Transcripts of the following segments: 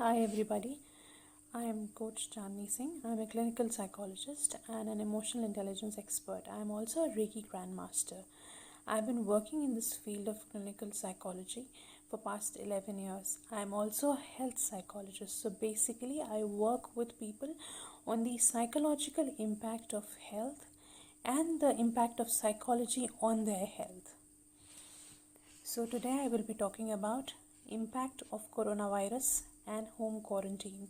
Hi everybody, I am Coach Chandni Singh. I am a clinical psychologist and an emotional intelligence expert. I am also a Reiki Grandmaster. I have been working in this field of clinical psychology for past 11 years. I am also a health psychologist. So basically I work with people on the psychological impact of health and the impact of psychology on their health. So today I will be talking about impact of coronavirus and home quarantine.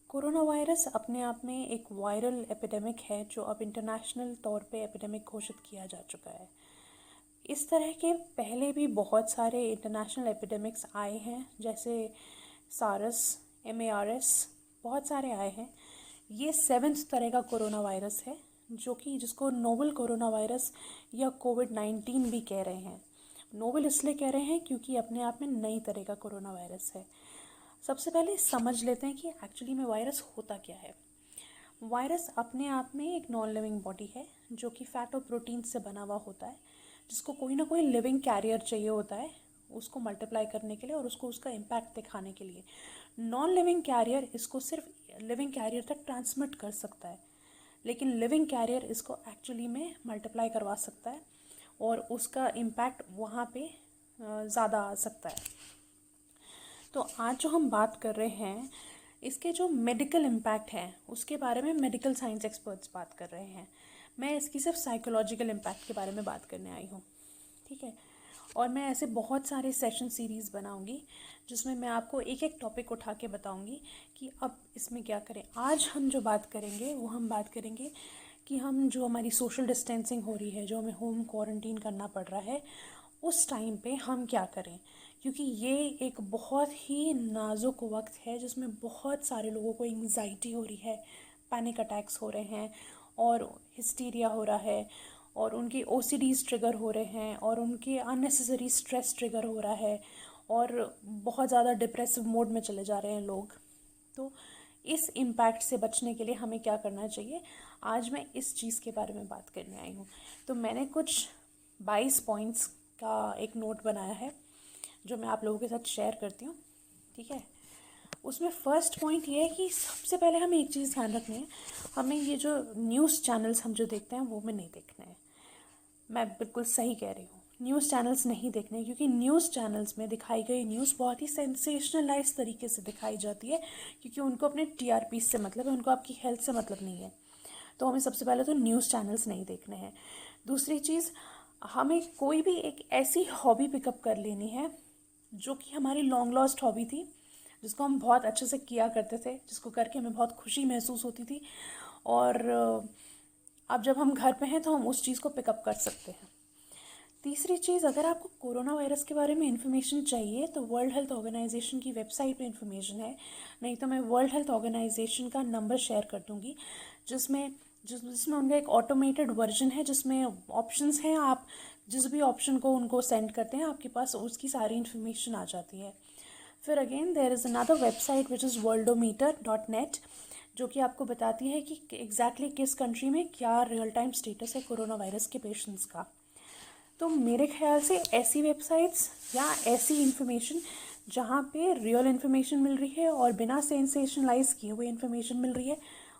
Corona virus अपने आप में एक viral epidemic है जो अब international तौर पे epidemic घोषित किया जा चुका है। इस तरह के पहले भी बहुत सारे इंटरनेशनल एपिडेमिक्स आए हैं, जैसे सारस, MARS, बहुत सारे आए हैं। ये 7th तरह का कोरोना वायरस है जिसको नोवेल कोरोना वायरस या कोविड-19 भी कह रहे हैं। नोवेल इसलिए कह रहे हैं क्योंकि अपने आप में नई तरह का कोरोना वायरस है। सबसे पहले समझ लेते हैं कि एक्चुअली में वायरस होता क्या है। वायरस अपने आप में एक नॉन लिविंग बॉडी है जो कि फैट और प्रोटीन से बना हुआ होता है, जिसको कोई ना कोई लिविंग कैरियर चाहिए होता है उसको मल्टीप्लाई करने के लिए और उसको उसका इम्पैक्ट दिखाने के लिए। नॉन लिविंग कैरियर इसको सिर्फ लिविंग कैरियर तक ट्रांसमिट कर सकता है, लेकिन लिविंग कैरियर इसको एक्चुअली में मल्टीप्लाई करवा सकता है और उसका इम्पैक्ट वहाँ पे ज़्यादा आ सकता है। तो आज जो हम बात कर रहे हैं इसके जो मेडिकल इम्पैक्ट हैं उसके बारे में मेडिकल साइंस एक्सपर्ट्स बात कर रहे हैं। मैं इसकी सिर्फ साइकोलॉजिकल इम्पैक्ट के बारे में बात करने आई हूँ, ठीक है। और मैं ऐसे बहुत सारे सेशन सीरीज़ बनाऊँगी जिसमें मैं आपको एक एक टॉपिक उठा के बताऊँगी कि अब इसमें क्या करें। आज हम जो बात करेंगे वो हम बात करेंगे कि हम जो हमारी सोशल डिस्टेंसिंग हो रही है, जो हमें होम क्वारंटीन करना पड़ रहा है, उस टाइम पे हम क्या करें, क्योंकि ये एक बहुत ही नाजुक वक्त है जिसमें बहुत सारे लोगों को एंग्जाइटी हो रही है, पैनिक अटैक्स हो रहे हैं और हिस्टीरिया हो रहा है और उनकी OCDs ट्रिगर हो रहे हैं और उनके अननेसेसरी स्ट्रेस ट्रिगर हो रहा है और बहुत ज़्यादा डिप्रेसिव मोड में चले जा रहे हैं लोग। तो इस इम्पैक्ट से बचने के लिए हमें क्या करना चाहिए, आज मैं इस चीज़ के बारे में बात करने आई हूँ। तो मैंने कुछ 22 पॉइंट्स का एक नोट बनाया है जो मैं आप लोगों के साथ शेयर करती हूँ, ठीक है। उसमें फर्स्ट पॉइंट ये है कि सबसे पहले हमें एक चीज़ ध्यान रखनी है, हमें ये जो न्यूज़ चैनल्स हम जो देखते हैं वो में नहीं देखना है। मैं बिल्कुल सही कह रही हूँ, न्यूज़ चैनल्स नहीं देखने, क्योंकि न्यूज़ चैनल्स में दिखाई गई न्यूज़ बहुत ही सेंसेशनलाइज तरीके से दिखाई जाती है, क्योंकि उनको अपने TRP से मतलब है, उनको आपकी हेल्थ से मतलब नहीं है। तो हमें सबसे पहले तो न्यूज़ चैनल्स नहीं देखने हैं। दूसरी चीज़, हमें कोई भी एक ऐसी हॉबी पिकअप कर लेनी है जो कि हमारी लॉन्ग लॉस्ट हॉबी थी, जिसको हम बहुत अच्छे से किया करते थे, जिसको करके हमें बहुत खुशी महसूस होती थी, और अब जब हम घर पे हैं तो हम उस चीज़ को पिकअप कर सकते हैं। तीसरी चीज़, अगर आपको कोरोना वायरस के बारे में इन्फॉर्मेशन चाहिए तो वर्ल्ड हेल्थ ऑर्गेनाइजेशन की वेबसाइट पे इन्फॉर्मेशन है, नहीं तो मैं वर्ल्ड हेल्थ ऑर्गेनाइजेशन का नंबर शेयर कर दूँगी जिसमें उनका एक ऑटोमेटेड वर्जन है जिसमें ऑप्शंस हैं। आप जिस भी ऑप्शन को उनको सेंड करते हैं आपके पास उसकी सारी इन्फॉर्मेशन आ जाती है। फिर again there is another website which is worldometer.net, जो कि आपको बताती है कि एग्जैक्टली किस कंट्री में क्या रियल टाइम स्टेटस है कोरोना वायरस के पेशेंट्स का। तो मेरे ख्याल से ऐसी वेबसाइट्स या ऐसी इन्फॉर्मेशन जहाँ पे रियल इन्फॉर्मेशन मिल रही है और बिना सेंसेशनलाइज किए हुए इन्फॉर्मेशन मिल रही है,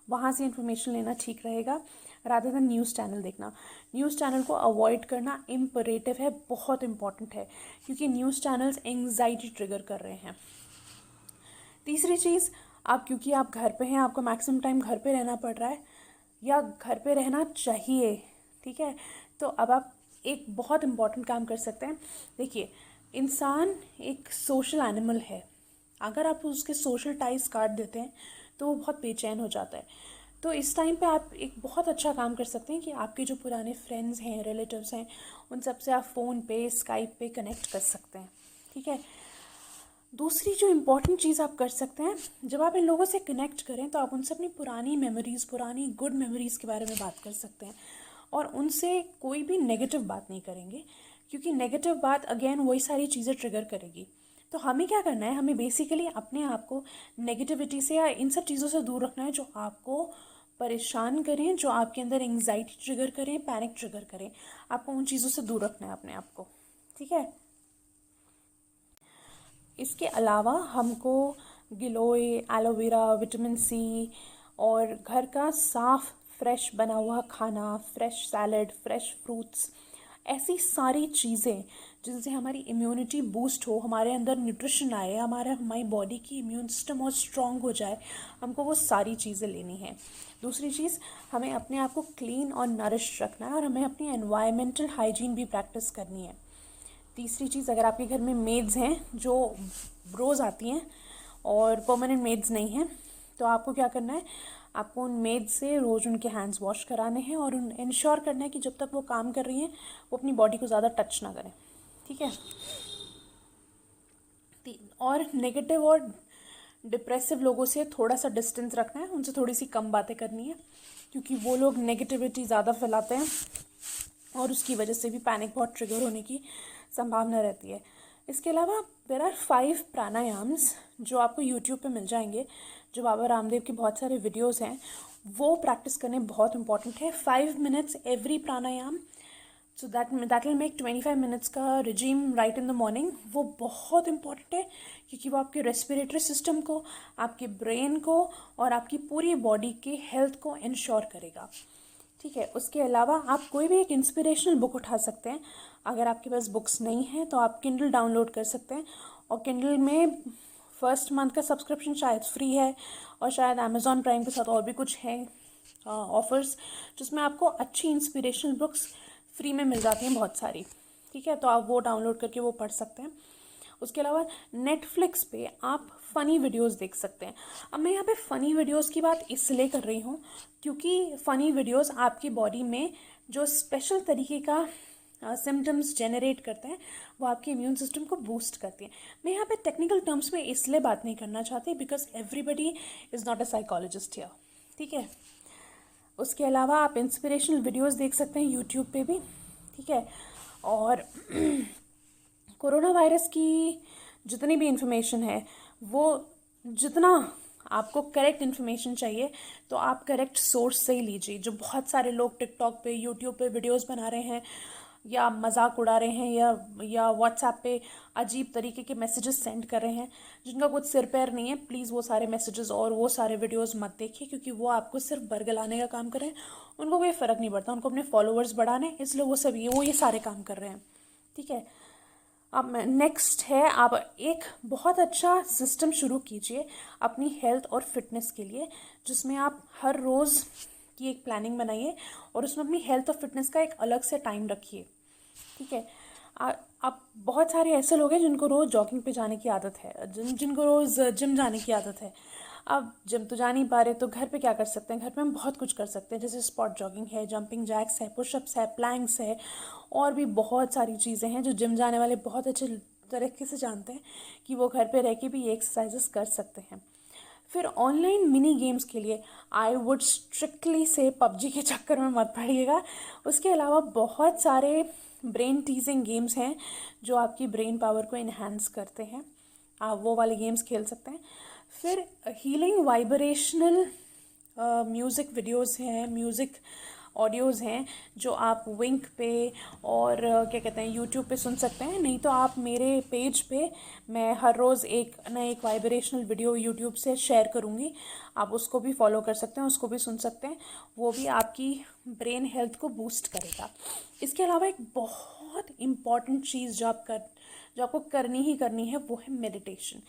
वहाँ से इन्फॉर्मेशन लेना ठीक रहेगा, रादर देन न्यूज़ चैनल देखना। न्यूज़ चैनल को अवॉइड करना इम्परेटिव है, बहुत इंपॉर्टेंट है, क्योंकि न्यूज़ चैनल्स एंग्जाइटी ट्रिगर कर रहे हैं। तीसरी चीज़, क्योंकि आप घर पे हैं, आपको मैक्सिमम टाइम घर पे रहना पड़ रहा है या घर पे रहना चाहिए, ठीक है। तो अब आप एक बहुत इम्पॉर्टेंट काम कर सकते हैं। देखिए, इंसान एक सोशल एनिमल है, अगर आप उसके सोशल टाइज काट देते हैं तो वो बहुत बेचैन हो जाता है। तो इस टाइम पे आप एक बहुत अच्छा काम कर सकते हैं कि आपके जो पुराने फ्रेंड्स हैं, रिलेटिव्स हैं, उन सब से आप फ़ोन पे, स्काइप पे कनेक्ट कर सकते हैं, ठीक है। दूसरी जो इम्पॉर्टेंट चीज़ आप कर सकते हैं, जब आप इन लोगों से कनेक्ट करें तो आप उनसे अपनी पुरानी मेमोरीज़, पुरानी गुड मेमोरीज़ के बारे में बात कर सकते हैं और उनसे कोई भी नेगेटिव बात नहीं करेंगे, क्योंकि नेगेटिव बात अगेन वही सारी चीज़ें ट्रिगर करेगी। तो हमें क्या करना है, हमें बेसिकली अपने आप को नेगेटिविटी से या इन सब चीज़ों से दूर रखना है जो आपको परेशान करें, जो आपके अंदर एंग्जाइटी ट्रिगर करें, पैनिक ट्रिगर करें। आपको उन चीज़ों से दूर रखना है अपने आप को, ठीक है। इसके अलावा हमको गिलोय, एलोवेरा, विटामिन सी और घर का साफ फ्रेश बना हुआ खाना, फ्रेश सैलड, फ्रेश फ्रूट्स, ऐसी सारी चीज़ें जिनसे हमारी इम्यूनिटी बूस्ट हो, हमारे अंदर न्यूट्रिशन आए, हमारी बॉडी की इम्यून सिस्टम और स्ट्रॉन्ग हो जाए, हमको वो सारी चीज़ें लेनी है। दूसरी चीज़, हमें अपने आप को क्लीन और नरिश रखना है और हमें अपनी एनवायरमेंटल हाइजीन भी प्रैक्टिस करनी है। तीसरी चीज़, अगर आपके घर में मेड्स हैं जो रोज़ आती हैं और परमानेंट मेड्स नहीं हैं, तो आपको क्या करना है, आपको उन मेड से रोज़ उनके हैंड्स वॉश कराने हैं और उन इंश्योर करना है कि जब तक वो काम कर रही हैं वो अपनी बॉडी को ज़्यादा टच ना करें, ठीक है। और नेगेटिव और डिप्रेसिव लोगों से थोड़ा सा डिस्टेंस रखना है, उनसे थोड़ी सी कम बातें करनी है, क्योंकि वो लोग नेगेटिविटी ज़्यादा फैलाते हैं और उसकी वजह से भी पैनिक बहुत ट्रिगर होने की संभावना रहती है। इसके अलावा देयर आर 5 प्राणायाम्स जो आपको यूट्यूब पे मिल जाएंगे, जो बाबा रामदेव के बहुत सारे वीडियोस हैं, वो प्रैक्टिस करने बहुत इंपॉर्टेंट है। 5 minutes every pranayama, so that will make 25 minutes का regime right in the morning. वो बहुत इंपॉर्टेंट है क्योंकि वो आपके रेस्पिरेटरी सिस्टम को, आपके ब्रेन को और आपकी पूरी बॉडी के हेल्थ को इंश्योर करेगा, ठीक है। उसके अलावा आप कोई भी एक इंस्पिरेशनल बुक उठा सकते हैं। अगर आपके पास बुक्स नहीं हैं तो आप किंडल डाउनलोड कर सकते हैं, और किंडल में फर्स्ट मंथ का सब्सक्रिप्शन शायद फ्री है, और शायद अमेज़ॉन प्राइम के साथ और भी कुछ है ऑफर्स, जिसमें आपको अच्छी इंस्पिरेशनल बुक्स फ्री में मिल जाती हैं बहुत सारी, ठीक है। तो आप वो डाउनलोड करके वो पढ़ सकते हैं। उसके अलावा नेटफ्लिक्स पे आप फ़नी वीडियोस देख सकते हैं। अब मैं यहाँ पे फ़नी वीडियोस की बात इसलिए कर रही हूँ क्योंकि फ़नी वीडियोस आपकी बॉडी में जो स्पेशल तरीके का सिम्टम्स जनरेट करते हैं, वो आपके इम्यून सिस्टम को बूस्ट करती हैं। मैं यहाँ पे टेक्निकल टर्म्स में इसलिए बात नहीं करना चाहती because everybody is not a psychologist here, ठीक है। उसके अलावा आप इंस्पिरेशनल वीडियोस देख सकते हैं यूट्यूब पे भी, ठीक है। और कोरोना वायरस की जितनी भी इंफॉर्मेशन है, वो जितना आपको करेक्ट इन्फॉर्मेशन चाहिए तो आप करेक्ट सोर्स से ही लीजिए। जो बहुत सारे लोग टिकटॉक पे, यूट्यूब पे वीडियोस बना रहे हैं या मजाक उड़ा रहे हैं या व्हाट्सएप पे अजीब तरीके के मैसेजेस सेंड कर रहे हैं जिनका कुछ सिर पैर नहीं है, प्लीज़ वो सारे मैसेजेस और वो सारे वीडियोस मत देखिए, क्योंकि वो आपको सिर्फ बरगलाने का काम कर रहे हैं। उनको कोई फ़र्क नहीं पड़ता, उनको अपने फॉलोअर्स बढ़ाने, इसलिए वो ये सारे काम कर रहे हैं, ठीक है। अब नेक्स्ट है, आप एक बहुत अच्छा सिस्टम शुरू कीजिए अपनी हेल्थ और फिटनेस के लिए, जिसमें आप हर रोज़ की एक प्लानिंग बनाइए और उसमें अपनी हेल्थ और फिटनेस का एक अलग से टाइम रखिए, ठीक है। अब बहुत सारे ऐसे लोग हैं जिनको रोज़ जॉगिंग पे जाने की आदत है, जिनको रोज़ जिम जाने की आदत है। अब जिम तो जा नहीं पा रहे तो घर पे क्या कर सकते हैं, घर पे हम बहुत कुछ कर सकते हैं, जैसे स्पॉट जॉगिंग है, जंपिंग जैक्स है, पुशअप्स है, प्लैंक्स है, और भी बहुत सारी चीज़ें हैं जो जिम जाने वाले बहुत अच्छे तरीके से जानते हैं कि वो घर पे रह के भी ये एक्सरसाइजेस कर सकते हैं। फिर ऑनलाइन मिनी गेम्स के लिए आई वुड स्ट्रिक्टली से पबजी के चक्कर में मत पड़िएगा। उसके अलावा बहुत सारे ब्रेन टीजिंग गेम्स हैं जो आपकी ब्रेन पावर को इन्हांस करते हैं, आप वो वाले गेम्स खेल सकते हैं। फिर हीलिंग वाइब्रेशनल म्यूज़िक वीडियोस हैं, म्यूज़िक ऑडियोज़ हैं जो आप विंक पे और क्या कहते हैं यूट्यूब पे सुन सकते हैं। नहीं तो आप मेरे पेज पे मैं हर रोज़ एक ना एक वाइब्रेशनल वीडियो यूट्यूब से शेयर करूँगी, आप उसको भी फॉलो कर सकते हैं, उसको भी सुन सकते हैं, वो भी आपकी ब्रेन हेल्थ को बूस्ट करेगा। इसके अलावा एक बहुत इम्पॉर्टेंट चीज़ जो आपको करनी ही करनी है, वो है मेडिटेशन।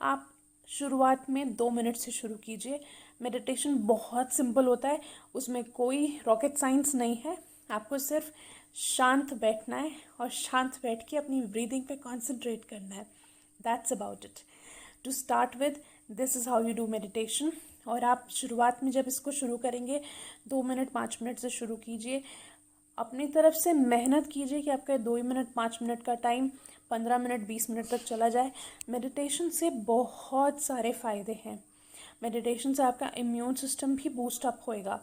आप शुरुआत में 2 मिनट से शुरू कीजिए। मेडिटेशन बहुत सिंपल होता है, उसमें कोई रॉकेट साइंस नहीं है, आपको सिर्फ शांत बैठना है और शांत बैठ के अपनी ब्रीदिंग पे कंसंट्रेट करना है, that's about it. To start with, this is how you do meditation. और आप शुरुआत में जब इसको शुरू करेंगे 2 मिनट 5 मिनट से शुरू कीजिए, अपनी तरफ से मेहनत कीजिए कि आपका 2 मिनट 5 मिनट का टाइम 15 मिनट 20 मिनट तक चला जाए। मेडिटेशन से बहुत सारे फ़ायदे हैं। मेडिटेशन से आपका इम्यून सिस्टम भी बूस्ट अप होएगा,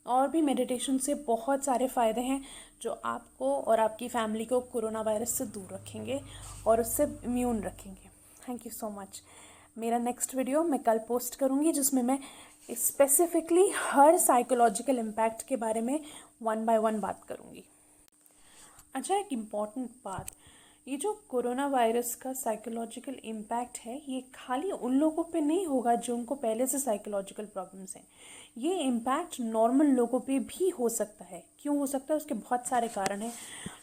और भी मेडिटेशन से बहुत सारे फ़ायदे हैं जो आपको और आपकी फैमिली को कोरोना वायरस से दूर रखेंगे और उससे इम्यून रखेंगे। Thank you so much. मेरा नेक्स्ट वीडियो मैं कल पोस्ट करूँगी जिसमें मैं स्पेसिफिकली हर साइकोलॉजिकल इम्पैक्ट के बारे में 1 बाय 1 बात करूँगी। अच्छा, एक इम्पॉर्टेंट बात, ये जो कोरोना वायरस का साइकोलॉजिकल इम्पैक्ट है, ये खाली उन लोगों पे नहीं होगा जो उनको पहले से साइकोलॉजिकल प्रॉब्लम्स हैं। ये इम्पैक्ट नॉर्मल लोगों पे भी हो सकता है। क्यों हो सकता है? उसके बहुत सारे कारण हैं।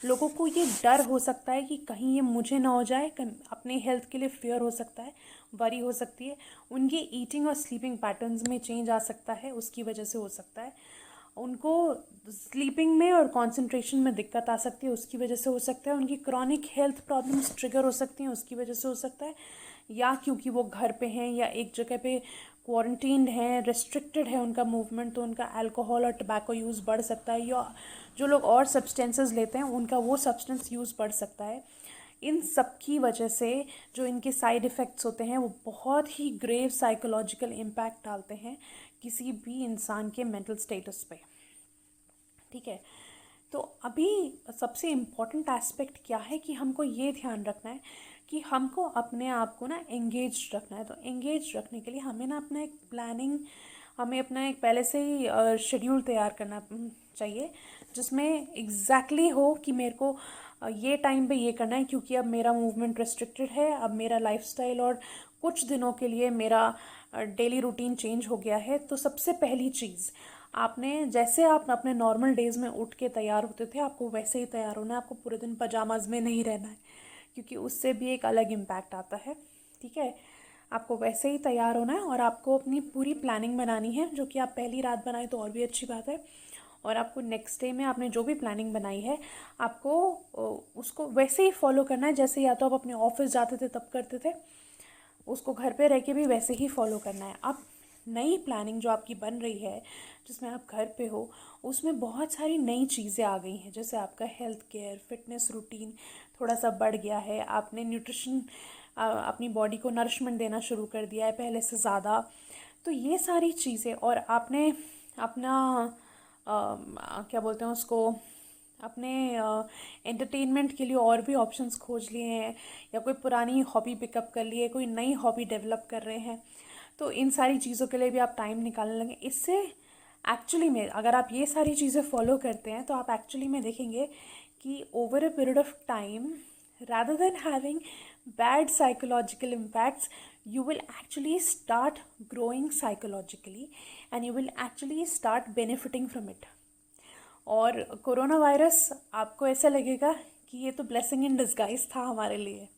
लोगों को ये डर हो सकता है कि कहीं ये मुझे ना हो जाए, अपने हेल्थ के लिए फेयर हो सकता है, वरी हो सकती है। उनके ईटिंग और स्लीपिंग पैटर्न्स में चेंज आ सकता है, उसकी वजह से हो सकता है। उनको स्लीपिंग में और कंसंट्रेशन में दिक्कत आ सकती है, उसकी वजह से हो सकता है। उनकी क्रॉनिक हेल्थ प्रॉब्लम्स ट्रिगर हो सकती हैं, उसकी वजह से हो सकता है। या क्योंकि वो घर पे हैं या एक जगह पे क्वारंटीन्ड हैं, रेस्ट्रिक्टेड है उनका मूवमेंट, तो उनका अल्कोहल और टबैको यूज़ बढ़ सकता है। या जो लोग और सब्सटेंसेस लेते हैं उनका वो सब्सटेंस यूज़ बढ़ सकता है। इन सब की वजह से जो इनके साइड इफ़ेक्ट्स होते हैं वो बहुत ही ग्रेव साइकोलॉजिकल इम्पैक्ट डालते हैं किसी भी इंसान के मेंटल स्टेटस पे। ठीक है, तो अभी सबसे इम्पॉर्टेंट एस्पेक्ट क्या है कि हमको ये ध्यान रखना है कि हमको अपने आप को ना एंगेज रखना है। तो एंगेज रखने के लिए हमें ना अपना एक प्लानिंग, हमें अपना एक पहले से ही शेड्यूल तैयार करना चाहिए, जिसमें एग्जैक्टली हो कि मेरे को ये टाइम पे ये करना है, क्योंकि अब मेरा मूवमेंट रेस्ट्रिक्टेड है, अब मेरा लाइफस्टाइल और कुछ दिनों के लिए मेरा डेली रूटीन चेंज हो गया है। तो सबसे पहली चीज़, आपने जैसे आप अपने नॉर्मल डेज़ में उठ के तैयार होते थे, आपको वैसे ही तैयार होना है। आपको पूरे दिन पजामाज में नहीं रहना है, क्योंकि उससे भी एक अलग इम्पैक्ट आता है। ठीक है, आपको वैसे ही तैयार होना है और आपको अपनी पूरी प्लानिंग बनानी है, जो कि आप पहली रात बनाए तो और भी अच्छी बात है। और आपको नेक्स्ट डे में आपने जो भी प्लानिंग बनाई है, आपको उसको वैसे ही फॉलो करना है जैसे या तो आप अपने ऑफिस जाते थे तब करते थे, उसको घर पे रह के भी वैसे ही फॉलो करना है। अब नई प्लानिंग जो आपकी बन रही है, जिसमें आप घर पे हो, उसमें बहुत सारी नई चीज़ें आ गई हैं। जैसे आपका हेल्थ केयर, फिटनेस रूटीन थोड़ा सा बढ़ गया है, आपने न्यूट्रिशन, अपनी बॉडी को नरिशमेंट देना शुरू कर दिया है पहले से ज़्यादा। तो ये सारी चीज़ें, और आपने अपना क्या बोलते हैं उसको, अपने एंटरटेनमेंट के लिए और भी ऑप्शंस खोज लिए हैं, या कोई पुरानी हॉबी पिकअप कर लिए, कोई नई हॉबी डेवलप कर रहे हैं। तो इन सारी चीज़ों के लिए भी आप टाइम निकालने लगे। इससे एक्चुअली में अगर आप ये सारी चीज़ें फॉलो करते हैं तो आप एक्चुअली में देखेंगे कि over a period of time, rather than having bad psychological impacts, you will actually start growing psychologically and you will actually start benefiting from it. और कोरोना वायरस आपको ऐसा लगेगा कि ये तो ब्लेसिंग इन डिस्गाइज था हमारे लिए।